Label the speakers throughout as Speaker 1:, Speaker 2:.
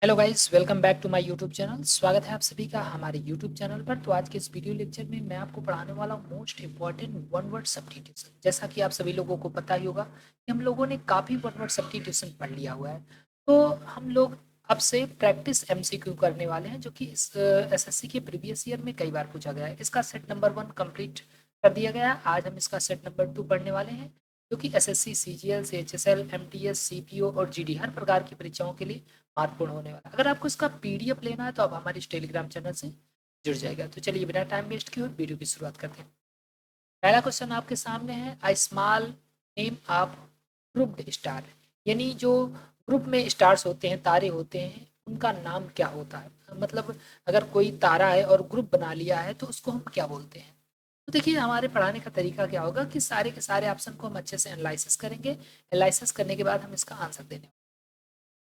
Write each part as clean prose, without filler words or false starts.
Speaker 1: Hello guys, welcome back to my YouTube channel. स्वागत है आप सभी का हमारे यूट्यूब चैनल पर। तो आज के इस वीडियो लेक्चर में मैं आपको पढ़ाने वाला हूँ most important one word substitution. जैसा कि आप सभी लोगों को पता ही होगा कि हम लोगों ने काफ़ी वन वर्ड सब्स्टिट्यूशन पढ़ लिया हुआ है। तो हम लोग अब से प्रैक्टिस एमसीक्यू करने वाले हैं, जो कि इस एसएससी के प्रीवियस ईयर में कई बार पूछा गया है। इसका सेट नंबर 1 कंप्लीट कर दिया गया है। आज हम इसका सेट नंबर 2 पढ़ने वाले हैं, जो कि SSC, CGL, CHSL, MTS, CPO और जीडी हर प्रकार की परीक्षाओं के लिए महत्वपूर्ण होने वाला है। अगर आपको इसका पीडीएफ लेना है तो आप हमारे इस टेलीग्राम चैनल से जुड़ जाएगा। तो चलिए बिना टाइम वेस्ट किए वीडियो की शुरुआत करते हैं। पहला क्वेश्चन आपके सामने है, आई small name of grouped star, यानी जो ग्रुप में स्टार्स होते हैं, तारे होते हैं, उनका नाम क्या होता है। मतलब अगर कोई तारा है और ग्रुप बना लिया है तो उसको हम क्या बोलते हैं। तो देखिए, हमारे पढ़ाने का तरीका क्या होगा कि सारे के सारे ऑप्शन को हम अच्छे से एनालिसिस करेंगे। एनालिसिस करने के बाद हम इसका आंसर देने।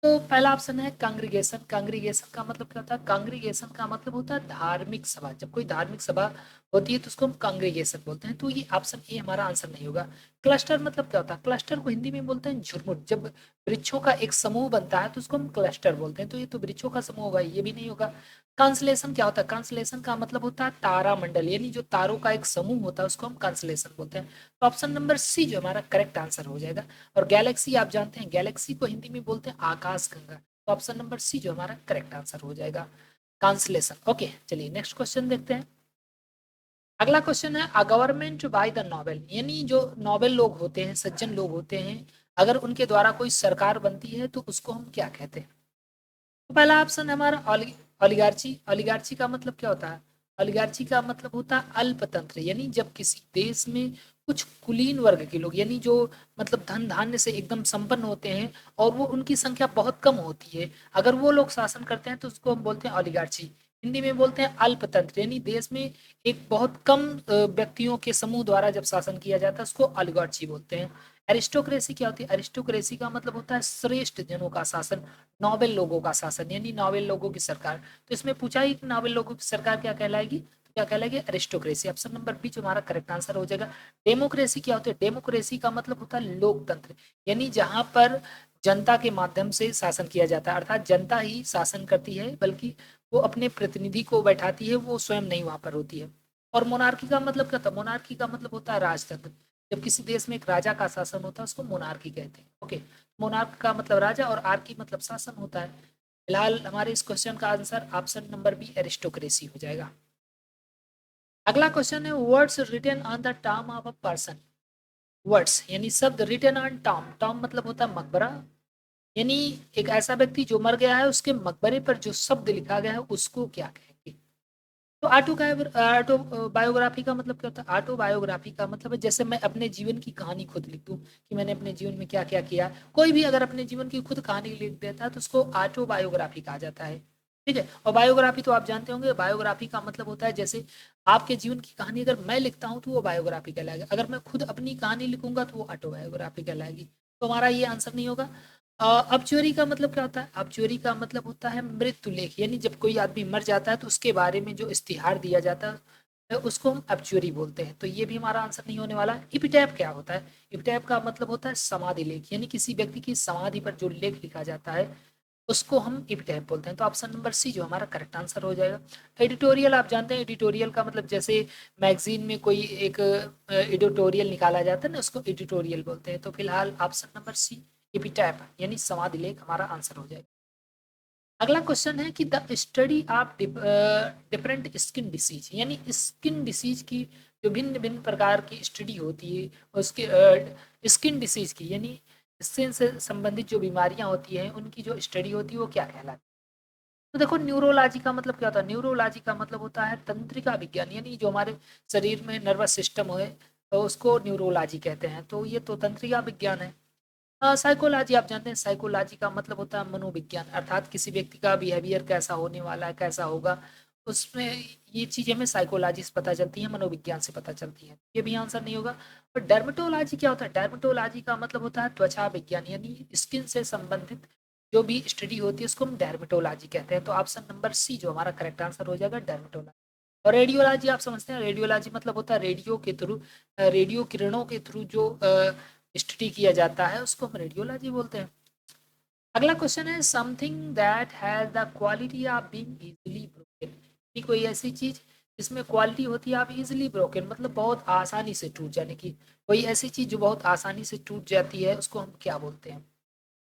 Speaker 1: तो पहला ऑप्शन है कांग्रीगेशन। कांग्रीगेशन का मतलब क्या होता है? कांग्रीगेशन का मतलब होता है धार्मिक सभा। जब कोई धार्मिक सभा होती है तो उसको हम कांग्रीगेशन बोलते हैं। तो ये ऑप्शन ए हमारा आंसर नहीं होगा। क्लस्टर मतलब क्या होता है? क्लस्टर को हिंदी में बोलते हैं झुरमुट। जब वृक्षों का एक समूह बनता है तो उसको हम क्लस्टर बोलते हैं। तो ये तो वृक्षों का समूह होगा, ये भी नहीं होगा। कांसलेशन क्या होता है? कांसलेशन का मतलब होता है तारा मंडल, यानी जो तारों का एक समूह होता है उसको हम कांसलेशन बोलते हैं। तो ऑप्शन नंबर सी जो हमारा करेक्ट आंसर हो जाएगा। और गैलेक्सी आप जानते हैं, गैलेक्सी को हिंदी में बोलते हैं आकाश गंगा। तो ऑप्शन नंबर सी जो हमारा करेक्ट आंसर हो जाएगा, कांसलेशन। ओके, चलिए नेक्स्ट क्वेश्चन देखते हैं। अगला क्वेश्चन है, a government by the Nobel, यानी जो नोबेल लोग होते हैं, सज्जन लोग होते हैं, अगर उनके द्वारा कोई सरकार बनती है तो उसको हम क्या कहते हैं। तो पहला ऑप्शन है हमारा ओलिगार्ची। ओलिगार्ची का मतलब क्या होता है? ओलिगार्ची का मतलब होता है अल्पतंत्र, यानी जब किसी देश में कुछ कुलीन वर्ग के लोग, यानी जो मतलब धन धान्य से एकदम संपन्न होते हैं और वो उनकी संख्या बहुत कम होती है, अगर वो लोग शासन करते हैं तो उसको हम बोलते हैं ओलिगार्ची। हिंदी में बोलते हैं अल्पतंत्र, यानी देश में एक बहुत कम व्यक्तियों के समूह द्वारा जब शासन किया जाता है उसको ओलिगार्ची बोलते हैं। एरिस्टोक्रेसी क्या होती है? एरिस्टोक्रेसी का मतलब होता है श्रेष्ठ जनों का शासन, नोबेल लोगों का शासन, यानी नोबेल लोगों की सरकार। तो इसमें पूछा ही कि नोबेल लोगों की सरकार क्या कहलाएगी, तो क्या कहलाएगी? एरिस्टोक्रेसी। ऑप्शन नंबर बी जो हमारा करेक्ट आंसर हो जाएगा। डेमोक्रेसी क्या होती है? डेमोक्रेसी का मतलब होता है लोकतंत्र, यानी जहां पर जनता के माध्यम से शासन किया जाता है, अर्थात जनता ही शासन करती है, बल्कि वो अपने प्रतिनिधि को बैठाती है, वो स्वयं नहीं वहां पर होती है। और मोनार्की का मतलब क्या होता है? मोनार्की का मतलब होता है राजतंत्र। जब किसी देश में एक राजा का शासन होता है उसको मोनार्की कहते हैं। ओके, मोनार्क का मतलब राजा और आर्की मतलब शासन होता है। फिलहाल हमारे इस क्वेश्चन का answer option number B aristocracy हो जाएगा। अगला क्वेश्चन है, words written on the tomb of a person. Words यानी शब्द रिटन ऑन टॉम। टॉम मतलब होता है मकबरा, यानी एक ऐसा व्यक्ति जो मर गया है उसके मकबरे पर जो शब्द लिखा गया है उसको क्या कहेंगे। तो ऑटो बायोग्राफी का मतलब क्या होता है? ऑटो बायोग्राफी का मतलब है जैसे मैं अपने जीवन की कहानी खुद लिख दूं कि मैंने अपने जीवन में क्या क्या किया। कोई भी अगर अपने जीवन की खुद कहानी लिख देता है तो उसको ऑटो बायोग्राफी कहा जाता है। ठीक है, और बायोग्राफी तो आप जानते होंगे, बायोग्राफी का मतलब होता है जैसे आपके जीवन की कहानी अगर मैं लिखता हूँ तो वो बायोग्राफी कहलाएगा, अगर मैं खुद अपनी कहानी लिखूंगा तो वो ऑटो बायोग्राफी कहलाएगी। तो हमारा ये आंसर नहीं होगा। ऑब्चुअरी का मतलब क्या होता है? ऑब्चुअरी का मतलब होता है मृत्यु लेख, यानी जब कोई आदमी मर जाता है तो उसके बारे में जो इश्तिहार दिया जाता है उसको हम ऑब्चुअरी बोलते हैं। तो ये भी हमारा आंसर नहीं होने वाला। इपिटैफ क्या होता है? इपिटैफ का मतलब होता है समाधि लेख, यानी किसी व्यक्ति की समाधि पर जो लेख लिखा जाता है उसको हम इपिटैफ बोलते हैं। तो ऑप्शन नंबर सी जो हमारा करेक्ट आंसर हो जाएगा। एडिटोरियल आप जानते हैं, एडिटोरियल का मतलब जैसे मैगजीन में कोई एक एडिटोरियल निकाला जाता है ना, उसको एडिटोरियल बोलते हैं। तो फिलहाल ऑप्शन नंबर सी एपिटैप यानी समाधि लेख हमारा आंसर हो जाएगा। अगला क्वेश्चन है कि the study of different skin disease, यानी स्किन डिसीज की जो भिन्न भिन्न प्रकार की स्टडी होती है उसके स्किन डिसीज की, यानी स्किन से संबंधित जो बीमारियां होती हैं उनकी जो स्टडी होती है वो क्या कहलाती है। तो देखो, न्यूरोलॉजी का मतलब क्या होता है? न्यूरोलॉजी का मतलब होता है तंत्रिका विज्ञान, यानी जो हमारे शरीर में नर्वस सिस्टम है तो उसको न्यूरोलॉजी कहते हैं। तो ये तो तंत्रिका विज्ञान है। साइकोलॉजी आप जानते हैं, साइकोलॉजी का मतलब होता है मनोविज्ञान, अर्थात किसी व्यक्ति का बिहेवियर कैसा होने वाला है, कैसा होगा, उसमें ये चीजें हमें साइकोलॉजी से पता चलती है, मनोविज्ञान से पता चलती है। ये भी आंसर नहीं होगा। और डर्मेटोलॉजी क्या होता है? डर्मेटोलॉजी का मतलब होता है त्वचा विज्ञान, यानी स्किन से संबंधित जो भी स्टडी होती है उसको हम डर्मेटोलॉजी कहते हैं। तो ऑप्शन नंबर सी जो हमारा करेक्ट आंसर हो जाएगा, डर्मेटोलॉजी। और रेडियोलॉजी आप समझते हैं, रेडियोलॉजी मतलब होता है रेडियो के थ्रू, रेडियो किरणों के थ्रू जो स्टडी किया जाता है उसको हम रेडियोलॉजी बोलते हैं। अगला क्वेश्चन है something that has the quality of being easily broken. कोई ऐसी चीज जिसमें क्वालिटी होती है आप इजीली ब्रोकन, मतलब बहुत आसानी से टूट जाने की। कोई ऐसी चीज जो बहुत आसानी से टूट जाती है उसको हम क्या बोलते हैं?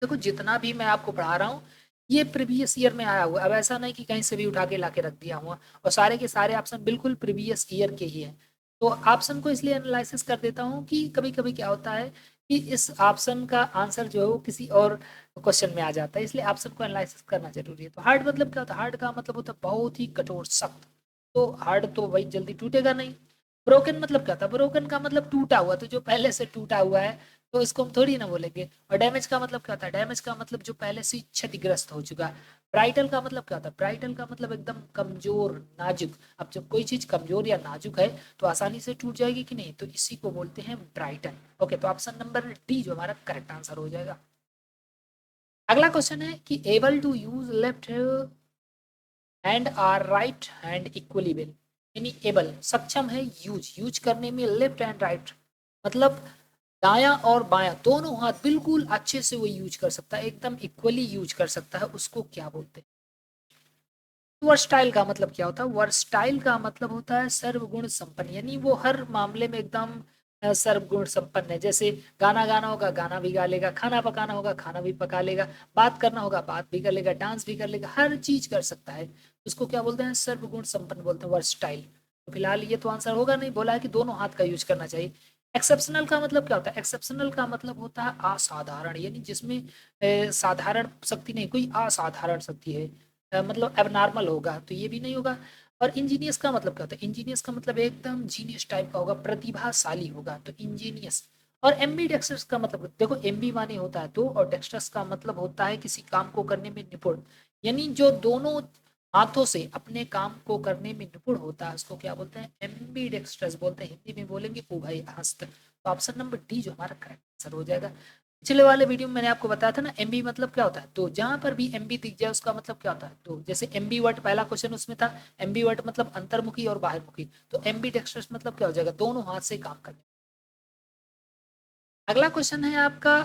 Speaker 1: देखो जितना भी मैं आपको पढ़ा रहा हूँ ये प्रीवियस ईयर में आया हुआ है। अब ऐसा नहीं कि कहीं से भी उठा के ला के रख दिया हुआ, और सारे के सारे ऑप्शन बिल्कुल प्रीवियस ईयर के ही हैं। तो ऑप्शन को इसलिए एनालिसिस कर देता हूँ कि कभी कभी क्या होता है कि इस ऑप्शन का आंसर जो है वो किसी और क्वेश्चन में आ जाता है, इसलिए ऑप्शन को एनालिसिस करना जरूरी है। तो हार्ड मतलब क्या होता है? हार्ड का मतलब होता है बहुत ही कठोर, सख्त। तो हार्ड तो वही जल्दी टूटेगा नहीं। ब्रोकन मतलब क्या था? ब्रोकन का मतलब टूटा हुआ, तो जो पहले से टूटा हुआ है तो इसको हम थोड़ी ना बोलेंगे। और डैमेज का मतलब क्या होता है? डैमेज का मतलब जो पहले से क्षतिग्रस्त हो चुका है। ब्राइटल का मतलब क्या होता है? ब्राइटल का मतलब एकदम कमजोर, नाजुक। अब जब कोई चीज कमजोर या नाजुक है तो आसानी से टूट जाएगी कि नहीं, तो इसी को बोलते हैं ब्राइटन। ओके, तो ऑप्शन नंबर डी जो हमारा करेक्ट आंसर हो जाएगा। अगला क्वेश्चन है कि able to use left hand or right hand equally well. यानी एबल सक्षम है यूज यूज करने में लेफ्ट एंड राइट, मतलब दायां और बायां दोनों हाथ बिल्कुल अच्छे से वो यूज कर सकता है, एकदम इक्वली यूज कर सकता है, उसको क्या बोलते हैं? वर्सटाइल का मतलब क्या होता है? वर्सटाइल का मतलब होता है सर्वगुण संपन्न, यानी वो हर मामले में एकदम सर्वगुण संपन्न है। जैसे गाना गाना होगा गाना भी गा लेगा, खाना पकाना होगा खाना भी पका लेगा, बात करना होगा बात भी कर लेगा, डांस भी कर लेगा, हर चीज कर सकता है। उसको क्या बोलते हैं? सर्वगुण संपन्न बोलते हैं, वर्सटाइल। तो फिलहाल ये तो आंसर होगा नहीं, बोला है कि दोनों हाथ का यूज करना चाहिए। एक्सेप्शनल का मतलब क्या होता है? एक्सेप्शनल का मतलब होता है असाधारण, यानी जिसमें साधारण शक्ति नहीं, कोई असाधारण शक्ति है। मतलब एबनॉर्मल होगा तो ये भी नहीं होगा। और इंजीनियस का मतलब क्या होता है? इंजीनियस का मतलब एकदम जीनियस टाइप का होगा, प्रतिभाशाली होगा, तो इंजीनियस। और एम्बी डेक्स्टर्स का मतलब देखो, एम्बी माने होता है दो, और डेक्स्टर्स का मतलब होता है किसी काम को करने में निपुण, यानी जो दोनों हाथों से अपने काम को करने में निपुण होता है उसको क्या बोलते हैं? एम्बी डेक्स्टर्स बोलते हैं। हिंदी में बोलेंगे उभय हस्त। तो ऑप्शन नंबर डी जो हमारा करेक्ट आंसर हो जाएगा। पिछले वाले वीडियो में मैंने आपको बताया था ना एमबी मतलब क्या होता है, तो जहां पर भी एमबी दिख जाए उसका मतलब क्या होता है? तो जैसे एमबी वर्ड पहला क्वेश्चन उसमें था, एमबी वर्ड मतलब अंतर्मुखी और बाहरमुखी, तो एमबी डेक्स्टर्स मतलब क्या हो जाएगा? दोनों हाथ से काम करने। अगला क्वेश्चन है आपका,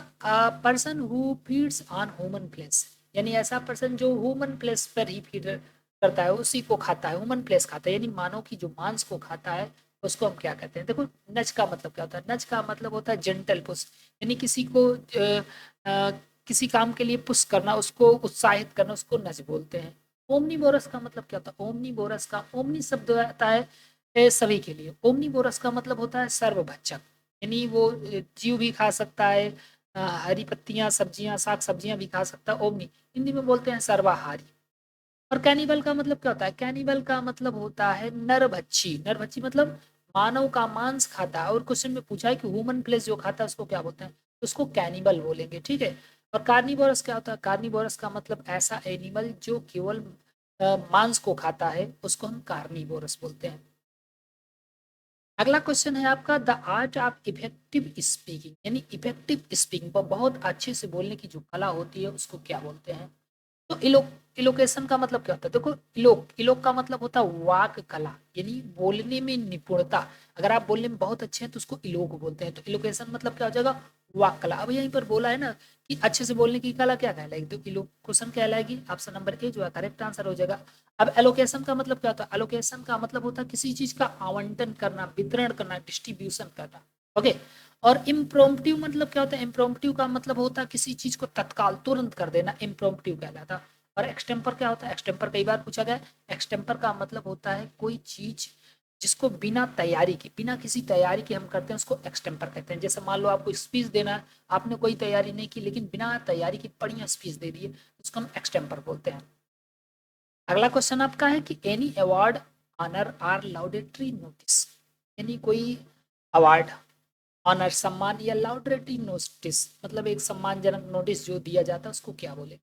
Speaker 1: person who feeds on human flesh, यानी ऐसा पर्सन जो ह्यूमन फ्लेश पर ही फीड करता है, उसी को खाता है, ह्यूमन फ्लेश खाता है, यानी मानव की जो मांस को खाता है उसको हम क्या कहते हैं? देखो नच का मतलब क्या होता है? नच का मतलब होता है जेंटल पुश, यानी किसी को किसी काम के लिए पुश करना, उसको उत्साहित करना, उसको नच बोलते हैं। ओमनीबोरस का मतलब क्या होता है? ओमनीबोरस का ओमनी शब्द आता है सभी के लिए। ओमनीबोरस का मतलब होता है सर्वभक्षक, यानी वो जीव भी खा सकता है, हरी पत्तियां सब्जियां साग सब्जियां भी खा सकता है। ओमनी हिंदी में बोलते हैं सर्वाहारी। और कैनिबल का मतलब क्या होता है? कैनिबल का मतलब होता है नरभक्षी। नरभक्षी मतलब मानव का मांस खाता है, और क्वेश्चन में पूछा है कि ह्यूमन फ्लेश जो खाता है उसको क्या बोलते हैं? तो उसको कैनिबल बोलेंगे, ठीक है। और कार्निवोरस क्या होता है? कार्निवोरस का मतलब ऐसा एनिमल जो केवल मांस को खाता है, उसको हम कार्निवोरस बोलते हैं। अगला क्वेश्चन है आपका, the art of effective speaking, यानी इफेक्टिव स्पीकिंग पर बहुत अच्छे से बोलने की जो कला होती है उसको क्या बोलते हैं? तो इलोक, इलोकेशन का मतलब क्या होता है? देखो इलोक, इलोक का मतलब होता है वाक कला, यानी बोलने में निपुणता। अगर आप बोलने में बहुत अच्छे हैं तो उसको इलोक बोलते हैं। तो इलोकेशन मतलब क्या हो जाएगा? वाक कला। अब यहीं पर बोला है ना कि अच्छे से बोलने की कला क्या कहलाएगी, तो इलोकेशन कहलाएगी। ऑप्शन नंबर ए जो है करेक्ट आंसर हो जाएगा। अब एलोकेशन का मतलब क्या होता है? एलोकेशन का मतलब होता है किसी चीज का आवंटन करना, वितरण करना, डिस्ट्रीब्यूशन करना। ओके। और इम्प्रोम्प्टिव मतलब क्या होता है? इम्प्रोम्प्टिव का मतलब होता है किसी चीज को तत्काल तुरंत कर देना, इम्प्रोम्प्टिव कहलाता। और एक्सटेम्पर क्या होता है? एक्सटेम्पर कई बार पूछा गया है। एक्सटेम्पर का मतलब होता है कोई चीज जिसको बिना तैयारी के, बिना किसी तैयारी के हम करते हैं उसको एक्सटेम्पर कहते हैं। जैसे मान लो आपको स्पीच देना है, आपने कोई तैयारी नहीं की लेकिन बिना तैयारी की बढ़िया स्पीच दे दी है, उसको हम एक्सटेम्पर बोलते हैं। अगला क्वेश्चन आपका है कि any award honour or laudatory notice, यानी कोई अवार्ड, ऑनर सम्मान, या लाउडेटरी नोटिस मतलब एक सम्मानजनक नोटिस जो दिया जाता है उसको क्या बोले?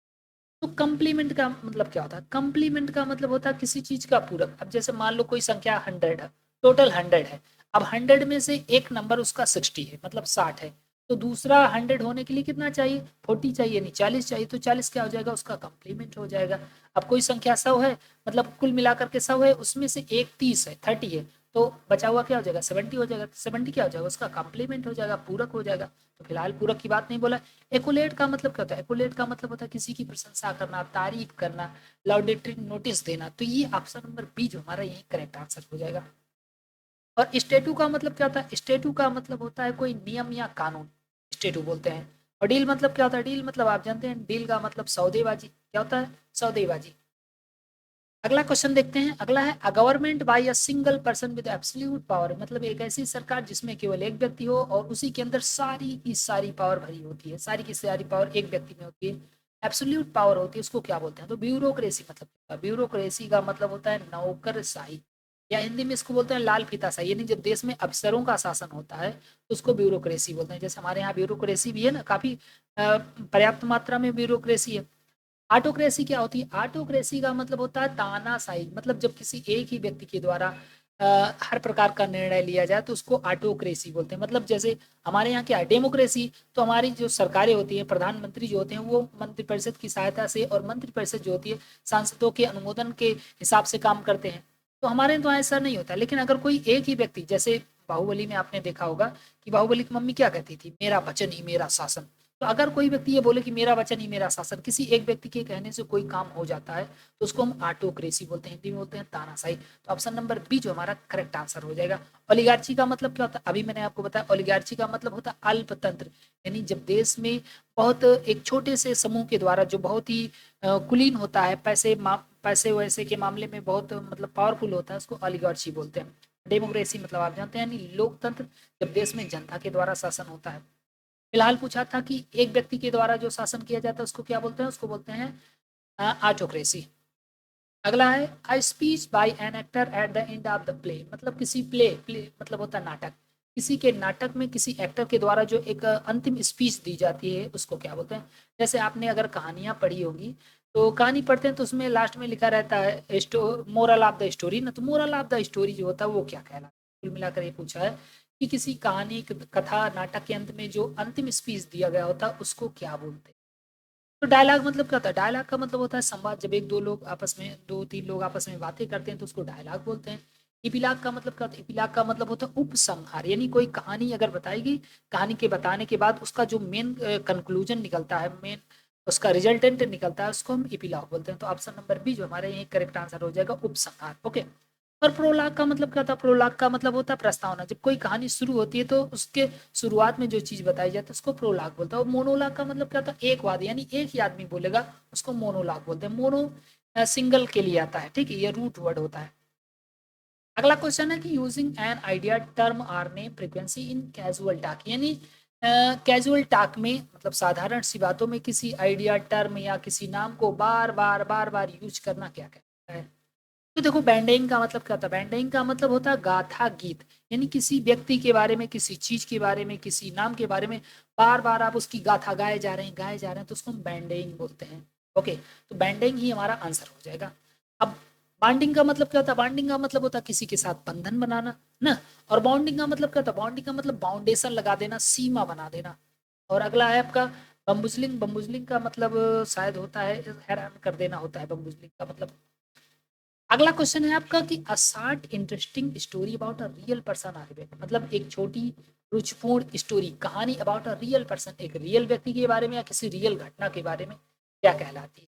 Speaker 1: तो कम्प्लीमेंट का मतलब क्या होता है? कम्प्लीमेंट का मतलब होता है किसी चीज का पूरक। अब जैसे मान लो कोई संख्या 100 है, टोटल 100 है, अब 100 में से एक नंबर उसका 60 है, मतलब 60 है, तो दूसरा 100 होने के लिए कितना चाहिए? 40 चाहिए, नहीं 40 चाहिए, तो 40 क्या हो जाएगा? उसका कम्प्लीमेंट हो जाएगा। अब कोई संख्या 100 है, मतलब कुल मिलाकर के 100 है, उसमें से एक 30 है, 30 है, तो बचा हुआ क्या हो जाएगा, 70 हो जाएगा। 70 क्या हो जाएगा, उसका कॉम्प्लीमेंट हो जाएगा, पूरक हो जाएगा। तो फिलहाल पूरक की बात नहीं बोला। एकुलेट का मतलब क्या होता है, एकुलेट का मतलब होता है किसी की प्रशंसा करना, तारीफ करना, लाउडेटरी नोटिस देना। तो ये ऑप्शन नंबर बी जो हमारा यही करेक्ट आंसर हो जाएगा। और स्टेटू का मतलब क्या होता है, स्टेटू का मतलब होता है कोई नियम या कानून, स्टेटू बोलते हैं। और डील मतलब क्या होता है, डील मतलब आप जानते हैं, डील का मतलब सौदेबाजी, क्या होता है, सौदेबाजी। अगला क्वेश्चन देखते हैं। अगला है a government by a single person with absolute power, मतलब एक ऐसी सरकार जिसमें केवल एक व्यक्ति हो और उसी के अंदर सारी की सारी पावर भरी होती है, सारी की सारी पावर एक व्यक्ति में होती है, एब्सोल्यूट पावर होती है, उसको क्या बोलते हैं। तो ब्यूरोक्रेसी मतलब क्या है? ब्यूरोक्रेसी का मतलब होता है नौकरशाही, या हिंदी में इसको बोलते हैं लाल फीताशाही, यानी जब देश में अफसरों का शासन होता है तो उसको ब्यूरोक्रेसी बोलते हैं। जैसे हमारे यहाँ ब्यूरोक्रेसी भी है ना, काफी पर्याप्त मात्रा में ब्यूरोक्रेसी है। ऑटोक्रेसी क्या होती है, ऑटोक्रेसी का मतलब होता है तानाशाही, मतलब जब किसी एक ही व्यक्ति के द्वारा हर प्रकार का निर्णय लिया जाए तो उसको ऑटोक्रेसी बोलते हैं। मतलब जैसे हमारे यहाँ क्या है, डेमोक्रेसी, तो हमारी जो सरकारें होती हैं, प्रधानमंत्री जो होते हैं वो मंत्रिपरिषद की सहायता से, और मंत्रिपरिषद जो होती है सांसदों के अनुमोदन के हिसाब से काम करते हैं। तो हमारे यहाँ तो ऐसा नहीं होता। लेकिन अगर कोई एक ही व्यक्ति, जैसे बाहुबली में आपने देखा होगा कि बाहुबली की मम्मी क्या कहती थी, मेरा वचन ही मेरा शासन। तो अगर कोई व्यक्ति ये बोले कि मेरा वचन ही मेरा शासन, किसी एक व्यक्ति के कहने से कोई काम हो जाता है, तो उसको हम ऑटोक्रेसी बोलते हैं, हिंदी में बोलते हैं तानाशाही। तो ऑप्शन नंबर बी जो हमारा करेक्ट आंसर हो जाएगा। ओलिगार्ची का मतलब क्या होता है, अभी मैंने आपको बताया, ओलिगार्ची का मतलब होता है अल्पतंत्र, यानी जब देश में बहुत एक छोटे से समूह के द्वारा जो बहुत ही कुलीन होता है, पैसे वैसे के मामले में बहुत मतलब पावरफुल होता है, उसको ओलिगार्ची बोलते हैं। डेमोक्रेसी मतलब आप जानते हैं, यानी लोकतंत्र, जब देश में जनता के द्वारा शासन होता है। फिलहाल पूछा था कि एक व्यक्ति के द्वारा जो शासन किया जाता है उसको क्या बोलते हैं, उसको बोलते हैं ऑटोक्रेसी। अगला है a speech bye an actor at the end of the play, मतलब किसी प्ले मतलब होता है नाटक, किसी के नाटक में किसी एक्टर के द्वारा जो एक अंतिम स्पीच दी जाती है उसको क्या बोलते हैं। जैसे आपने अगर कहानियां पढ़ी होगी, तो कहानी पढ़ते हैं तो उसमें लास्ट में लिखा रहता है मोरल ऑफ द स्टोरी ना, तो मोरल ऑफ द स्टोरी जो होता है वो क्या कहलाता है। कुल मिलाकर ये पूछा है कि किसी कहानी कथा नाटक के अंत में जो अंतिम स्पीच दिया गया होता है उसको क्या बोलते हैं। तो डायलॉग मतलब क्या होता है, डायलॉग का मतलब होता है संवाद, जब एक दो लोग आपस में, दो तीन लोग आपस में बातें करते हैं तो उसको डायलॉग बोलते हैं। इपिलॉग का मतलब क्या होता है, इपिलॉग का मतलब होता है उपसंहार, यानी कोई कहानी अगर बताएगी, कहानी के बताने के बाद उसका जो मेन कंक्लूजन निकलता है, मेन उसका रिजल्टेंट निकलता है, उसको हम इपिलॉग बोलते हैं। तो ऑप्शन नंबर बी जो हमारे यहाँ करेक्ट आंसर हो जाएगा, उपसंहार। ओके। और प्रोलॉग का मतलब क्या होता है, प्रोलॉग का मतलब होता है प्रस्तावना, जब कोई कहानी शुरू होती है तो उसके शुरुआत में जो चीज बताई जाती है उसको प्रोलॉग बोलता है। और मोनोलॉग का मतलब क्या होता है, एक वाद, यानी एक ही आदमी बोलेगा, उसको मोनोलॉग बोलते हैं। मोनो सिंगल के लिए आता है, ठीक है, ये रूट वर्ड होता है। अगला क्वेश्चन है कि using an idea term or name frequency in casual talk, यानी कैजुअल टॉक में मतलब साधारण सी बातों में किसी आइडिया टर्म या किसी नाम को बार बार यूज करना क्या कहता है। तो देखो बैंडिंग का मतलब क्या होता है, बैंडिंग का मतलब होता है गाथा गीत, यानी किसी व्यक्ति के बारे में, किसी चीज के बारे में, किसी नाम के बारे में बार बार आप उसकी गाथा गाए जा रहे हैं तो उसको हम बैंडिंग बोलते हैं। ओके। तो बैंडिंग ही हमारा आंसर हो जाएगा। अब बॉन्डिंग का मतलब क्या होता है, बॉन्डिंग का मतलब होता है किसी के साथ बंधन बनाना ना। और बॉन्डिंग का मतलब क्या होता है, बॉन्डिंग का मतलब बाउंडेशन लगा देना, सीमा बना देना। और अगला है आपका बम्बुजलिंग, बम्बुजलिंग का मतलब शायद होता है हैरान कर देना, होता है बम्बुजलिंग का मतलब। अगला क्वेश्चन है आपका कि a short interesting story about a real person or event, मतलब एक छोटी रुचिपूर्ण स्टोरी, कहानी अबाउट अ रियल पर्सन, एक रियल व्यक्ति के बारे में या किसी रियल घटना के बारे में क्या कहलाती है।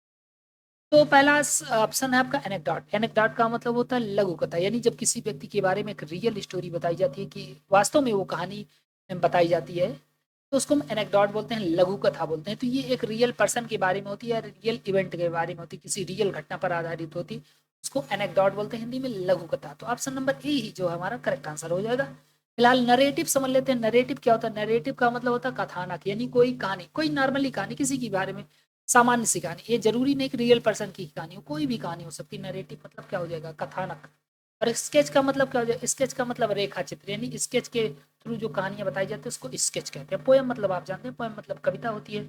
Speaker 1: तो पहला ऑप्शन है आपका एनेक्डोट। एनेक्डोट का मतलब होता है लघु कथा, यानी जब किसी व्यक्ति के बारे में एक रियल स्टोरी बताई जाती है कि वास्तव में वो कहानी बताई जाती है, तो उसको हम एनेक्डोट बोलते हैं, लघु कथा बोलते हैं। तो ये एक रियल पर्सन के बारे में होती है, रियल इवेंट के बारे में होती है, किसी रियल घटना पर आधारित होती है, उसको एनेक्डोट बोलते हैं, हिंदी में लघु कथा। तो ऑप्शन नंबर ए ही जो हमारा करेक्ट आंसर हो जाएगा। फिलहाल नरेटिव समझ लेते हैं। नरेटिव क्या होता है, नरेटिव का मतलब होता है कथानक, यानी कोई कहानी, कोई नॉर्मली कहानी किसी के बारे में, सामान्य सी कहानी, ये जरूरी नहीं कि रियल पर्सन की कहानी हो, कोई भी कहानी हो सकती है। नरेटिव मतलब क्या हो जाएगा, कथानक। और स्केच का मतलब क्या हो जाएगा, स्केच का मतलब रेखा चित्र, यानी स्केच के थ्रू जो कहानियां बताई जाती है उसको स्केच कहते हैं। पोएम मतलब आप जानते हैं, पोएम मतलब कविता होती है।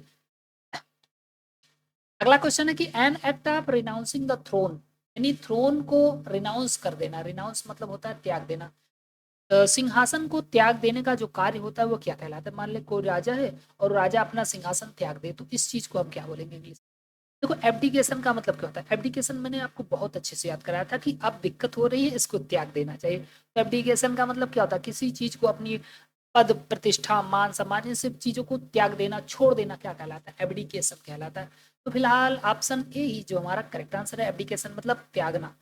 Speaker 1: अगला क्वेश्चन है कि an act of renouncing the throne, यानी थ्रोन को रिनाउंस कर देना, रिनाउंस मतलब होता है त्याग देना। सिंहासन को त्याग देने का जो कार्य होता है वो क्या कहलाता है। मान ले कोई राजा है और राजा अपना सिंहासन त्याग दे, तो इस चीज को हम क्या बोलेंगे इंग्लिश। देखो एब्डिकेशन का मतलब क्या होता है, एब्डिकेशन मैंने आपको बहुत अच्छे से याद कराया था कि अब दिक्कत हो रही है, इसको त्याग देना चाहिए। तो एब्डिकेशन का मतलब क्या होता है, किसी चीज को, अपनी पद प्रतिष्ठा मान सम्मान, इन सब चीजों को त्याग देना, छोड़ देना, क्या कहलाता है, एब्डिकेशन कहलाता है। तो फिलहाल ऑप्शन ए ही जो हमारा करेक्ट आंसर है, एब्डिकेशन मतलब त्यागना।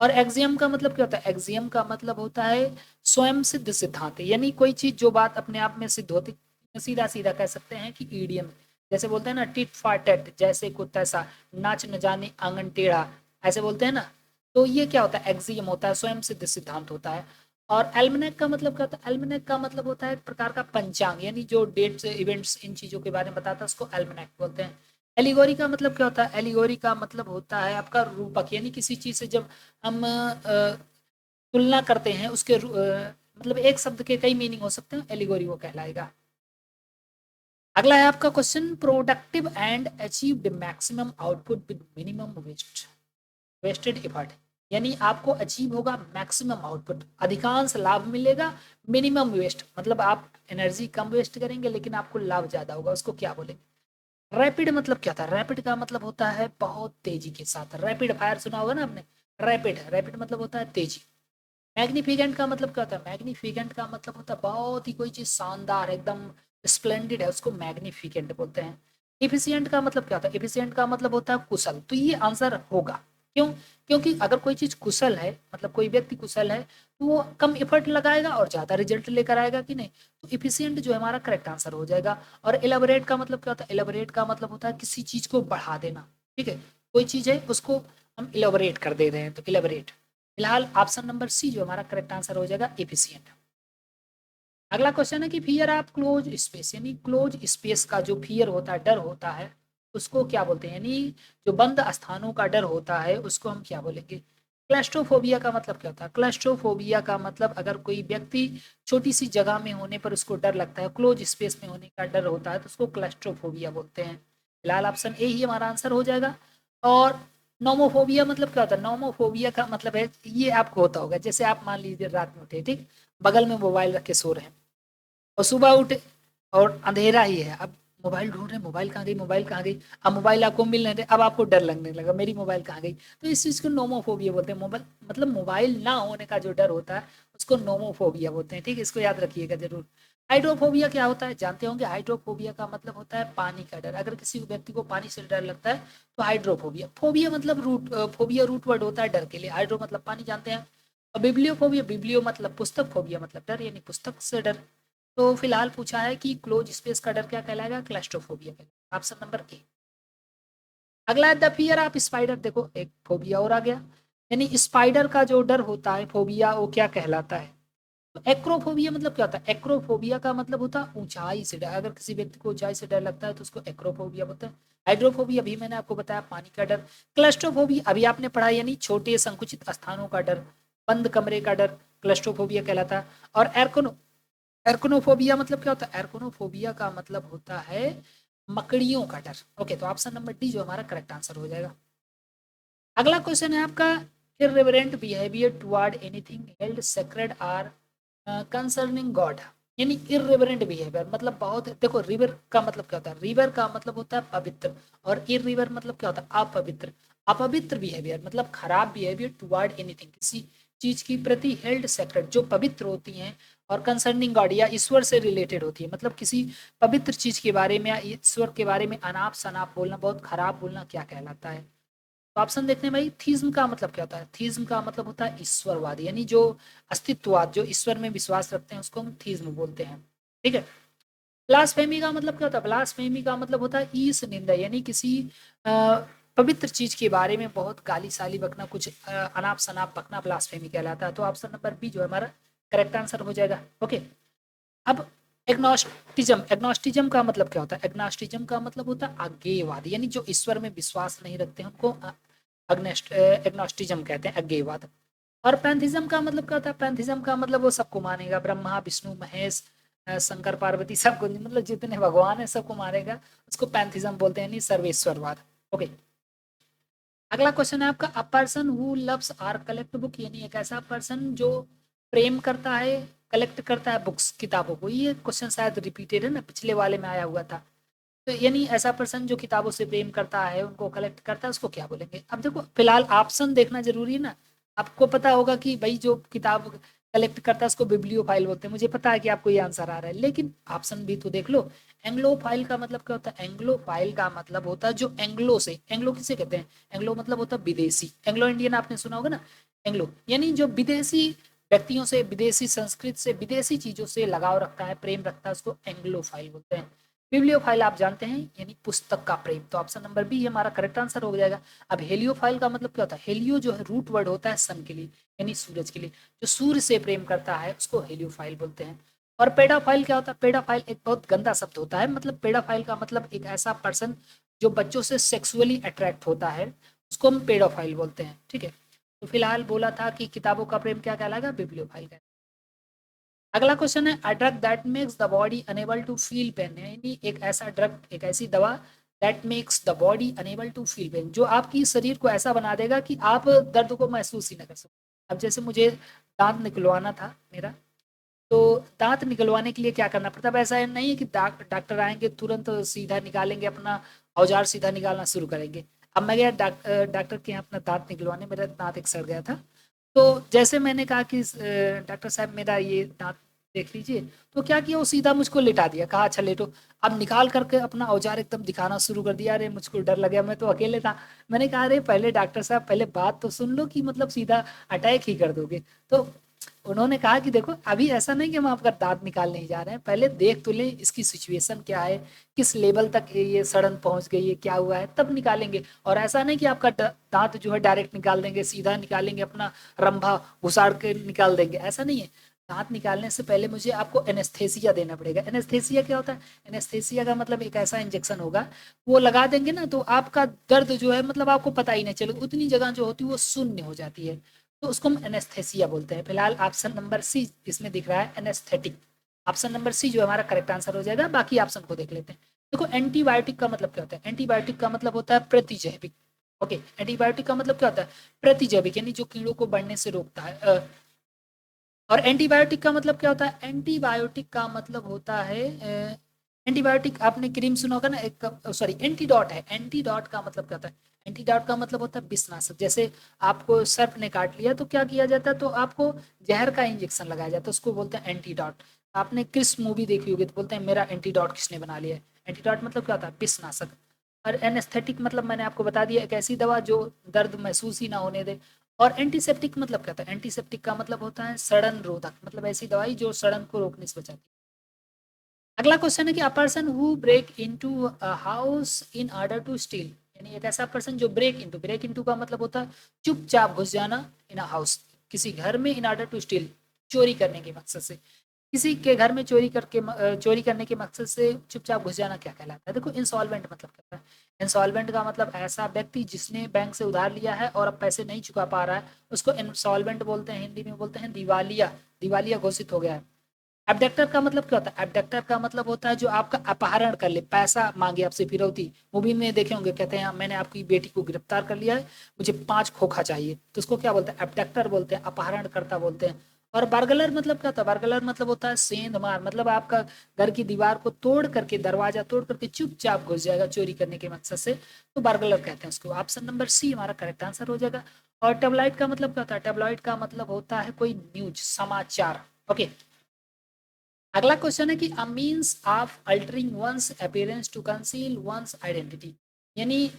Speaker 1: और एक्सियम का मतलब क्या होता है, एक्सियम का मतलब होता है स्वयं सिद्ध सिद्धांत, यानी कोई चीज जो बात अपने आप में सिद्ध होती, सीधा सीधा कह सकते हैं कि ईडियम, जैसे बोलते हैं ना टिट फॉर टैट, जैसे को तैसा, नाच न जाने आंगन टेढ़ा, ऐसे बोलते हैं ना। तो ये क्या होता है, एक्सियम होता है, स्वयं सिद्ध सिद्धांत होता है। और एल्मनेक का मतलब क्या होता है, एल्मनेक का मतलब होता है एक प्रकार का पंचांग, यानी जो डेट्स इवेंट्स इन चीजों के बारे में बताता है उसको एल्मनेक बोलते हैं। एलिगोरी का मतलब क्या होता है, एलिगोरी का मतलब होता है आपका रूपक, यानी किसी चीज से जब हम तुलना करते हैं उसके मतलब एक शब्द के कई मीनिंग हो सकते हैं, एलिगोरी वो कहलाएगा। अगला है आपका question, productive and achieved maximum output with minimum wasted effort, यानी आपको अचीव होगा मैक्सिमम आउटपुट, अधिकांश लाभ मिलेगा, मिनिमम वेस्ट मतलब आप एनर्जी कम वेस्ट करेंगे लेकिन आपको लाभ ज्यादा होगा, उसको क्या बोलेंगे। रैपिड मतलब क्या था, रैपिड का मतलब होता है बहुत तेजी के साथ, रैपिड फायर सुना होगा ना आपने, रैपिड, रैपिड मतलब होता है तेजी। मैग्निफिकेंट का मतलब क्या होता है, मैग्निफिकेंट का मतलब होता है बहुत ही कोई चीज शानदार एकदम स्प्लेंडेड है, उसको मैग्निफिकेंट बोलते हैं। इफिशियंट का मतलब क्या होता है, इफिशियंट का मतलब होता है कुशल, तो ये आंसर होगा। क्यों, क्योंकि अगर कोई चीज कुशल है, मतलब कोई व्यक्ति कुशल है, तो वो कम एफर्ट लगाएगा और ज्यादा रिजल्ट लेकर आएगा कि नहीं। तो इफिशियंट जो है हमारा करेक्ट आंसर हो जाएगा। और एलाबोरेट का मतलब क्या होता है, एलाबोरेट का मतलब होता है किसी चीज को बढ़ा देना, ठीक है, कोई चीज है उसको हम इलाबोरेट कर दे रहे हैं, तो इलाबोरेट। फिलहाल ऑप्शन नंबर सी जो हमारा करेक्ट आंसर हो जाएगा, एफिशिएंट। अगला क्वेश्चन है कि फियर ऑफ क्लोज स्पेस, यानी क्लोज स्पेस का जो फियर होता है, डर होता है, उसको क्या बोलते हैं, यानी जो बंद स्थानों का डर होता है उसको हम क्या बोलेंगे। क्लस्ट्रोफोबिया का मतलब क्या होता है, क्लस्ट्रोफोबिया का मतलब अगर कोई व्यक्ति छोटी सी जगह में होने पर उसको डर लगता है, क्लोज स्पेस में होने का डर होता है, तो उसको क्लस्ट्रोफोबिया बोलते हैं। फिलहाल ऑप्शन ए ही हमारा आंसर हो जाएगा। और नोमोफोबिया मतलब क्या होता है, नोमोफोबिया का मतलब है, ये आपको होता होगा, जैसे आप मान लीजिए रात में उठे, ठीक, बगल में मोबाइल रख के सो रहे हैं, और सुबह उठे और अंधेरा ही है, अब मोबाइल ढूंढ रहे हैं, मोबाइल कहाँ गई, मोबाइल कहाँ गई, अब मोबाइल आपको मिल नहीं रहे, अब आपको डर लगने लगा मेरी मोबाइल कहाँ गई, तो इस चीज को नोमोफोबिया बोलते हैं। मोबाइल मतलब मोबाइल ना होने का जो डर होता है उसको नोमोफोबिया बोलते हैं, ठीक है, इसको याद रखिएगा जरूर। हाइड्रोफोबिया क्या होता है, जानते होंगे, हाइड्रोफोबिया का मतलब होता है पानी का डर, अगर किसी व्यक्ति को पानी से डर लगता है तो हाइड्रोफोबिया, फोबिया मतलब रूट, फोबिया रूट वर्ड होता है डर के लिए, हाइड्रो मतलब पानी, जानते हैं। और बिब्लियोफोबिया, बिब्लियो मतलब पुस्तक, फोबिया मतलब डर, यानी पुस्तक से डर। तो फिलहाल पूछा है कि क्लोज स्पेस का डर क्या कहलाएगा, क्लस्ट्रोफोबिया कहलाएगा, ऑप्शन नंबर ए। अगला है द फियर ऑफ स्पाइडर, देखो एक फोबिया और आ गया, यानी स्पाइडर का जो डर होता है, फोबिया, वो क्या कहलाता है। तो एक्रोफोबिया मतलब क्या होता है, एक्रोफोबिया का मतलब होता है ऊंचाई से डर, अगर किसी व्यक्ति को ऊंचाई से डर लगता है तो उसको एक्रोफोबिया बोलते हैं। हाइड्रोफोबिया अभी मैंने आपको बताया पानी का डर। क्लस्ट्रोफोबिया अभी आपने पढ़ा, यानी छोटे संकुचित स्थानों का डर, बंद कमरे का डर, क्लस्ट्रोफोबिया कहलाता है। और एर्कोनोफोबिया मतलब क्या होता है, एर्कोनोफोबिया का मतलब होता है मकड़ियों का डर। ओके, तो ऑप्शन नंबर डी जो हमारा करेक्ट आंसर हो जाएगा। अगला क्वेश्चन है आपका, irreverent behaviour toward anything held sacred or concerning God, यानी irreverent बिहेवियर मतलब बहुत, देखो रिवर का मतलब क्या होता है, रिवर का मतलब होता है पवित्र, और irrever मतलब क्या होता है, अपवित्र। अपवित्र बिहेवियर मतलब खराब बिहेवियर टुवर्ड एनीथिंग, किसी चीज की प्रति हेल्ड सेक्रेड जो पवित्र होती हैं, और कंसर्निंग गॉड या ईश्वर से रिलेटेड होती है, मतलब किसी पवित्र चीज के बारे में या ईश्वर के बारे में अनाप शनाप बोलना, बहुत खराब बोलना, क्या कहलाता है। तो ऑप्शन देखते हैं भाई, थीज्म का मतलब क्या होता है, थीज्म का मतलब होता है ईश्वरवाद, यानी जो अस्तित्ववाद, जो ईश्वर में विश्वास रखते हैं उसको हम थीज्म बोलते हैं, ठीक है। ब्लास्फेमी का मतलब क्या होता है, ब्लास्फेमी का मतलब होता है ईश निंदा, यानी किसी अ, पवित्र चीज के बारे में बहुत गाली साली बकना, कुछ अनाप शनाप बकना ब्लास्फेमी कहलाता है। तो ऑप्शन नंबर बी जो है हमारा करेक्ट आंसर हो जाएगा। ओके, अब एग्नोस्टिज्म, एग्नोस्टिज्म का मतलब क्या होता है, एग्नोस्टिज्म का मतलब होता है अज्ञेयवाद, यानी जो ईश्वर में विश्वास नहीं रखते हैं उनको एग्नोस्टिज्म कहते हैं, अज्ञेयवाद। और पैंथिज्म का मतलब क्या होता है, पैंथिज्म का मतलब वो सबको मानेगा, ब्रह्मा विष्णु महेश शंकर पार्वती सबको, मतलब जितने भगवान है सबको मानेगा, उसको पैंथिज्म बोलते हैं, यानी सर्वेश्वरवाद। ओके, अगला क्वेश्चन है आपका, a person who loves are collect book, यानी एक ऐसा पर्सन जो प्रेम करता है, कलेक्ट करता है बुक्स, किताबों को, ये क्वेश्चन शायद रिपीटेड है ना, पिछले वाले में आया हुआ था। तो यानी ऐसा पर्सन जो किताबों से प्रेम करता है, उनको कलेक्ट करता है, उसको क्या बोलेंगे? अब देखो फिलहाल ऑप्शन देखना जरूरी है ना। आपको पता होगा कि भाई जो किताब कलेक्ट करता है उसको बिब्लियोफाइल बोलते हैं। मुझे पता है कि आपको ये आंसर आ रहा है, लेकिन ऑप्शन भी तो देख लो। एंग्लोफाइल का मतलब क्या होता है? एंग्लोफाइल का मतलब होता है जो एंग्लो से, एंग्लो किसे कहते हैं? एंग्लो मतलब होता है विदेशी। एंग्लो इंडियन आपने सुना होगा ना। एंग्लो यानी जो विदेशी व्यक्तियों से, विदेशी संस्कृत से, विदेशी चीजों से लगाव रखता है, प्रेम रखता है, उसको एंग्लोफाइल बोलते हैं। बिब्लियोफाइल आप जानते हैं यानी पुस्तक का प्रेम, तो ऑप्शन नंबर बी हमारा करेक्ट आंसर हो जाएगा। अब हेलियोफाइल का मतलब क्या होता है? हेलियो जो है रूट वर्ड होता है सन के लिए, यानी सूरज के लिए। जो सूर्य से प्रेम करता है उसको हेलियोफाइल बोलते हैं। और पेडाफाइल क्या होता है? पेडाफाइल एक बहुत गंदा शब्द होता है। मतलब पेडाफाइल का मतलब एक ऐसा पर्सन जो बच्चों से सेक्सुअली अट्रैक्ट होता है, उसको हम पेडोफाइल बोलते हैं। ठीक है, तो फिलहाल बोला था कि किताबों का प्रेम क्या कहलाएगा? बिब्लियोफाइल का। अगला क्वेश्चन है, a drug that makes the body enable to feel pain, यानी एक ऐसा ड्रग, एक ऐसी दवा that makes the body enable to feel pain, जो आपकी शरीर को ऐसा बना देगा कि आप दर्द को महसूस ही ना कर सको। अब जैसे मुझे दांत निकलवाना था मेरा, तो दांत निकलवाने के लिए क्या करना पड़ता है? अब ऐसा नहीं है कि डॉक्टर आएंगे तुरंत सीधा निकालेंगे, अपना औजार सीधा निकालना शुरू करेंगे। अब मैं गया डॉक्टर के यहाँ अपना दांत निकलवाने, मेरा दांत एक सड़ गया था। तो जैसे मैंने कहा कि डॉक्टर साहब मेरा ये दांत देख लीजिए, तो क्या किया, वो सीधा मुझको लिटा दिया, कहा अच्छा लेटो। अब निकाल करके अपना औजार एकदम दिखाना शुरू कर दिया। अरे मुझको डर लगा, मैं तो अकेले था। मैंने कहा अरे पहले डॉक्टर साहब पहले बात तो सुन लो कि मतलब सीधा अटैक ही कर दोगे। तो उन्होंने कहा कि देखो अभी ऐसा नहीं कि हम आपका दांत निकाल नहीं जा रहे हैं, पहले देख तो लें इसकी सिचुएशन क्या है, किस लेवल तक ये सड़न पहुंच गई है, क्या हुआ है, तब निकालेंगे। और ऐसा नहीं कि आपका दांत जो है डायरेक्ट निकाल देंगे, सीधा निकालेंगे, अपना रंभा घुसाड़ के निकाल देंगे, ऐसा नहीं है। दांत निकालने से पहले मुझे आपको एनेस्थेसिया देना पड़ेगा। एनेस्थेसिया क्या होता है? एनेस्थेसिया का मतलब एक ऐसा इंजेक्शन होगा, वो लगा देंगे ना तो आपका दर्द जो है मतलब आपको पता ही नहीं चलेगा, उतनी जगह जो होती है वो शून्य हो जाती है। तो उसको हम एनेस्थेसिया बोलते हैं। फिलहाल ऑप्शन नंबर सी इसमें दिख रहा है एनेस्थेटिक। ऑप्शन नंबर सी जो हमारा करेक्ट आंसर हो जाएगा। बाकी ऑप्शन को देख लेते हैं। देखो एंटीबायोटिक का मतलब क्या होता है? एंटीबायोटिक का मतलब होता है प्रतिजैविक। ओके, एंटीबायोटिक का मतलब क्या होता है? प्रतिजैविक, यानी जो कीड़ों को बढ़ने से रोकता है। और एंटीबायोटिक का मतलब क्या होता है? एंटीबायोटिक का मतलब होता है एंटीबायोटिक, आपने क्रीम सुना होगा ना, एक सॉरी एंटीडॉट है। एंटीडॉट का मतलब क्या होता है? एंटीडॉट का मतलब होता है विषनाशक। जैसे आपको सर्प ने काट लिया तो क्या किया जाता है? तो आपको जहर का इंजेक्शन लगाया जाता है, उसको बोलते हैं एंटीडॉट। आपने क्रिस मूवी देखी होगी तो बोलते हैं मेरा एंटीडॉट किसने बना लिया है। एंटीडॉट मतलब क्या होता है? विषनाशक। और एनेस्थेटिक मतलब मैंने आपको बता दिया, एक ऐसी दवा जो दर्द महसूस ही ना होने दे। और एंटीसेप्टिक मतलब क्या होता है? एंटीसेप्टिक का मतलब होता है सड़न रोधक, मतलब ऐसी दवाई जो सड़न को रोकने से बचाती है। अगला क्वेश्चन है कि a person who break into a house in order to steal, यानी एक ऐसा पर्सन जो ब्रेक इनटू का मतलब होता है चुपचाप घुस जाना इन अ हाउस, किसी घर में, इन ऑर्डर टू स्टील चोरी करने के मकसद से। किसी के घर में चोरी करने के मकसद से चुपचाप घुस जाना क्या कहलाता है? देखो इंसॉल्वेंट मतलब क्या है? इंसॉल्वेंट का मतलब ऐसा व्यक्ति जिसने बैंक से उधार लिया है और अब पैसे नहीं चुका पा रहा है, उसको इंसॉल्वेंट बोलते हैं। हिंदी में बोलते हैं दिवालिया, दिवालिया घोषित हो गया है। एबडक्टर का मतलब क्या होता है? एबडक्टर का मतलब होता है जो आपका अपहरण कर ले, पैसा मांगे आपसे, फिरौती। मूवी में देखे होंगे, कहते हैं मैंने आपकी बेटी को गिरफ्तार कर लिया है, मुझे 5 खोखा चाहिए, तो उसको क्या बोलते हैं? एबडक्टर बोलते हैं, अपहरणकर्ता बोलते हैं। और बर्गलर मतलब क्या होता है? बर्गलर मतलब होता है सेंध मार, मतलब आपका घर की दीवार को तोड़ करके, दरवाजा तोड़ करके चुपचाप घुस जाएगा चोरी करने के मकसद से, तो बर्गलर कहते हैं उसको। ऑप्शन नंबर सी हमारा करेक्ट आंसर हो जाएगा। और टेबलाइड का मतलब क्या होता है? टेबलाइड का मतलब होता है कोई न्यूज, समाचार। ओके, अगला क्वेश्चन है कि a means of altering one's appearance to conceal one's identity, यानी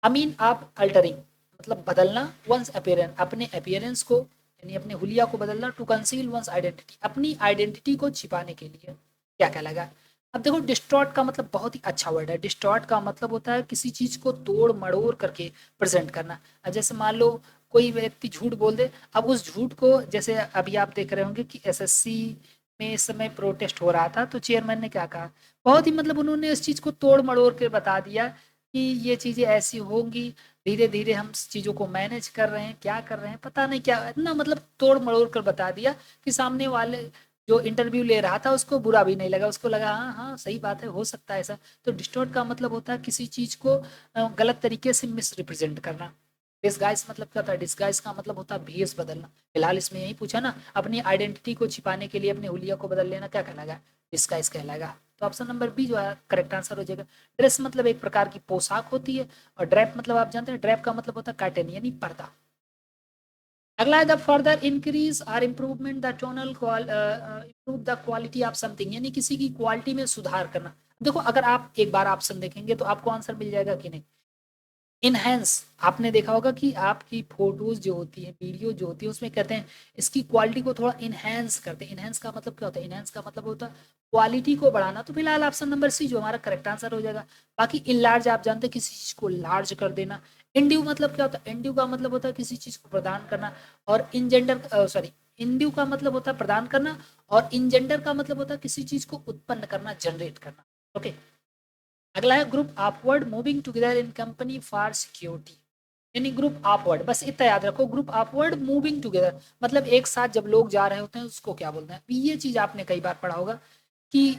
Speaker 1: अ मीन ऑफ अल्टरिंग मतलब बदलना, वंस अपीयरेंस अपने अपीयरेंस को, यानी अपने हुलिया को बदलना, टू कंसील वंस आइडेंटिटी अपनी आइडेंटिटी को छिपाने के लिए क्या कहलाएगा? अब देखो डिस्टॉर्ट का मतलब बहुत ही अच्छा वर्ड है। डिस्टॉर्ट का मतलब होता है किसी चीज को तोड़ मड़ोड़ करके प्रेजेंट करना। अब जैसे मान लो कोई व्यक्ति झूठ बोल दे, अब उस झूठ को, जैसे अभी आप देख रहे होंगे कि एसएससी में इस समय प्रोटेस्ट हो रहा था, तो चेयरमैन ने क्या कहा, बहुत ही मतलब उन्होंने इस चीज को तोड़ मड़ोड़ के बता दिया कि ये चीजें ऐसी होंगी, धीरे धीरे हम चीजों को मैनेज कर रहे हैं, क्या कर रहे हैं पता नहीं क्या, इतना मतलब तोड़ मड़ोड़ कर बता दिया कि सामने वाले जो इंटरव्यू ले रहा था उसको बुरा भी नहीं लगा, उसको लगा हाँ हाँ सही बात है, हो सकता है ऐसा। तो डिस्टॉर्ट का मतलब होता है किसी चीज को गलत तरीके से मिस रिप्रेजेंट करना। डिस्गाइज मतलब क्या होता है? डिस्गाइज का मतलब होता है भेष बदलना। फिलहाल इसमें यही पूछा ना, अपनी आइडेंटिटी को छिपाने के लिए अपने हुलिया को बदल लेना क्या कहलाएगा? डिस्गाइज कहलाएगा। तो ऑप्शन नंबर बी जो है करेक्ट आंसर हो जाएगा। ड्रेस मतलब एक प्रकार की पोशाक होती है, और ड्रेप मतलब आप जानते हैं, ड्रेप का मतलब होता है कर्टेन यानी पर्दा। अगला है द फर्दर इंक्रीज और improvement the tonal improve the quality of something, यानी किसी की क्वालिटी में सुधार करना। देखो अगर आप एक बार ऑप्शन देखेंगे तो आपको आंसर मिल जाएगा कि नहीं। इनहेंस, आपने देखा होगा कि आपकी फोटोज जो होती है, वीडियो जो होती है, उसमें कहते हैं इसकी क्वालिटी को थोड़ा इनहेंस करते हैं। इनहेंस का मतलब क्या होता है? इनहेंस का मतलब होता है क्वालिटी को बढ़ाना। तो फिलहाल ऑप्शन नंबर सी जो हमारा करेक्ट आंसर हो जाएगा। बाकी इनलार्ज आप जानते हैं किसी चीज को लार्ज कर देना। इंड्यू मतलब क्या होता है? इंड्यू का मतलब होता है किसी चीज को प्रदान करना। और इंजेंडर सॉरी, इंड्यू का मतलब होता है प्रदान करना, और इंजेंडर का मतलब होता है किसी चीज को उत्पन्न करना, जनरेट करना। ओके। अगला है group upward moving together in company for security, यानी ग्रुप अपवर्ड, बस इतना याद रखो, ग्रुप अपवर्ड मूविंग टुगेदर मतलब एक साथ जब लोग जा रहे होते हैं उसको क्या बोलते हैं। ये चीज आपने कई बार पढ़ा होगा कि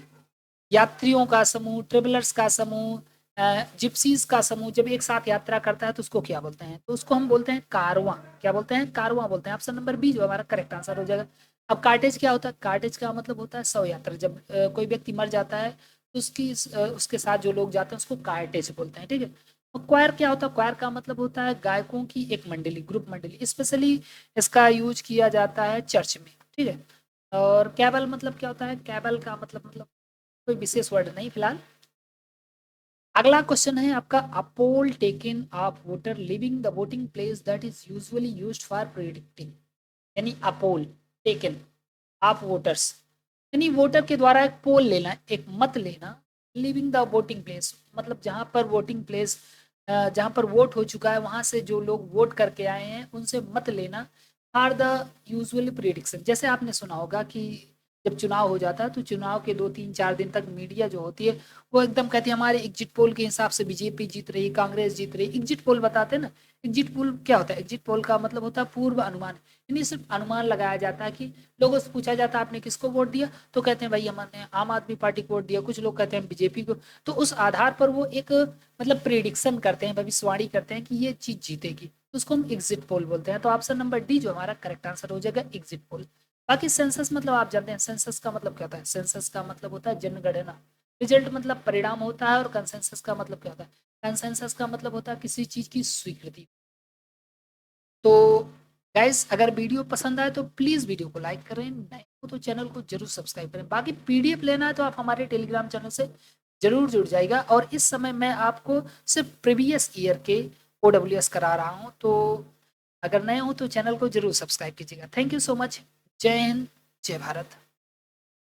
Speaker 1: यात्रियों का समूह, ट्रेवलर्स का समूह, जिप्सीज का समूह जब एक साथ यात्रा करता है तो उसको क्या बोलते हैं? तो उसको हम बोलते हैं कारवां। क्या बोलते हैं? कारवां बोलते हैं। ऑप्शन नंबर बी जो हमारा करेक्ट आंसर हो जाएगा। अब कार्टेज क्या होता है? कार्टेज का मतलब होता है शव यात्रा। जब कोई व्यक्ति मर जाता है तो उसके साथ जो लोग जाते हैं उसको कार्टेज बोलते हैं, ठीक है। और क्वायर क्या होता है? क्वायर का मतलब होता है गायकों की एक मंडली, ग्रुप मंडली। स्पेशली इसका यूज किया जाता है चर्च में, ठीक है। और कैबल मतलब क्या होता है? कैबल का मतलब कोई विशेष वर्ड नहीं फिलहाल। अगला क्वेश्चन है आपका, a poll taken of voter leaving the voting place that is usually used for predicting, यानी a poll taken of voters, यानी वोटर के द्वारा एक पोल लेना, एक मत लेना। लिविंग द वोटिंग प्लेस मतलब जहां पर वोटिंग प्लेस, जहां पर वोट हो चुका है वहां से जो लोग वोट करके आए हैं उनसे मत लेना फॉर द यूजुअल प्रिडिक्शन। जैसे आपने सुना होगा कि जब चुनाव हो जाता है तो चुनाव के 2 3 4 दिन तक मीडिया जो होती है वो एकदम कहती है हमारे एग्जिट पोल के हिसाब से बीजेपी जीत रही, कांग्रेस जीत रही। एग्जिट पोल बताते हैं ना। एग्जिट पोल क्या होता है? एग्जिट पोल का मतलब होता है पूर्व अनुमान, यानी सिर्फ अनुमान लगाया जाता है कि लोगों से पूछा जाता है आपने किसको वोट दिया, तो कहते हैं भाई हमने आम आदमी पार्टी को वोट दिया, कुछ लोग कहते हैं बीजेपी को। तो उस आधार पर वो एक मतलब प्रिडिक्शन करते हैं, भविष्यवाणी करते हैं कि ये चीज जीतेगी, तो उसको हम एग्जिट पोल बोलते हैं। तो ऑप्शन नंबर डी जो हमारा करेक्ट आंसर हो जाएगा, एग्जिट पोल। बाकी सेंसस मतलब आप जानते हैं, सेंसस का मतलब क्या होता है? सेंसस का मतलब होता है जनगणना। रिजल्ट मतलब परिणाम होता है, और कंसेंसस का मतलब क्या होता है? कंसेंसस का मतलब होता है किसी चीज की स्वीकृति। तो गाइस अगर वीडियो पसंद आए तो प्लीज वीडियो को लाइक करें, नए हो तो चैनल को जरूर सब्सक्राइब करें। बाकी पीडीएफ लेना है तो आप हमारे टेलीग्राम चैनल से जरूर जुड़ जाइएगा। और इस समय मैं आपको सिर्फ प्रीवियस ईयर के OWS करा रहा हूँ, तो अगर नए हो तो चैनल को जरूर सब्सक्राइब कीजिएगा। Thank you so much. जय हिंद, जय भारत।